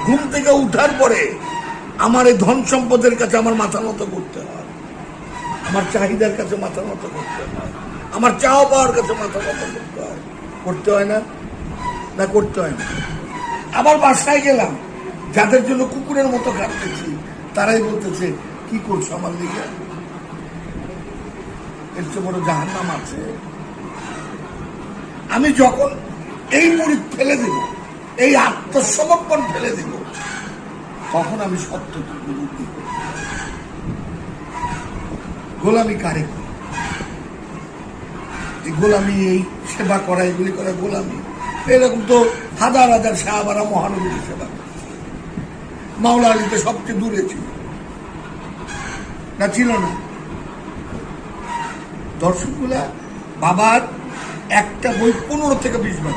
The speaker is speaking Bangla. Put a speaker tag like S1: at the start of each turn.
S1: ঘুম থেকে উঠার পরে আমার এই ধন সম্পদের কাছে আমার মাথা নত করতে হয়, আমার চাহিদার কাছে মাথা নত করতে হয়, আমার চাওয়া পাওয়ার কাছে মাথা নত করতে হয়। করতে হয় না? না করতে হয় না। আবার বাসায় গেলাম, যাদের জন্য কুকুরের মতো কাটতেছি তারাই বলতেছে কি করছো আমার দিকে, এর চেয়ে বড় জাহান্নাম আছে। আমি যখন এই মুড়ি ফেলে দেব, এই আত্মসমর্পণ ফেলে দেব, তখন আমি সত্যকে উপলব্ধি করব। গোলামি কারে করি? এই গোলামি, এই সেবা করা, এগুলি করা গোলামি। এরকম তো হাজার হাজার সাহাবারা মহানবীর সেবা করছে। মাওলা আলীতে সবচেয়ে দূরে ছিল না, ছিল না? দর্শকগুলা বাবার একটা বই 15 থেকে 20 বার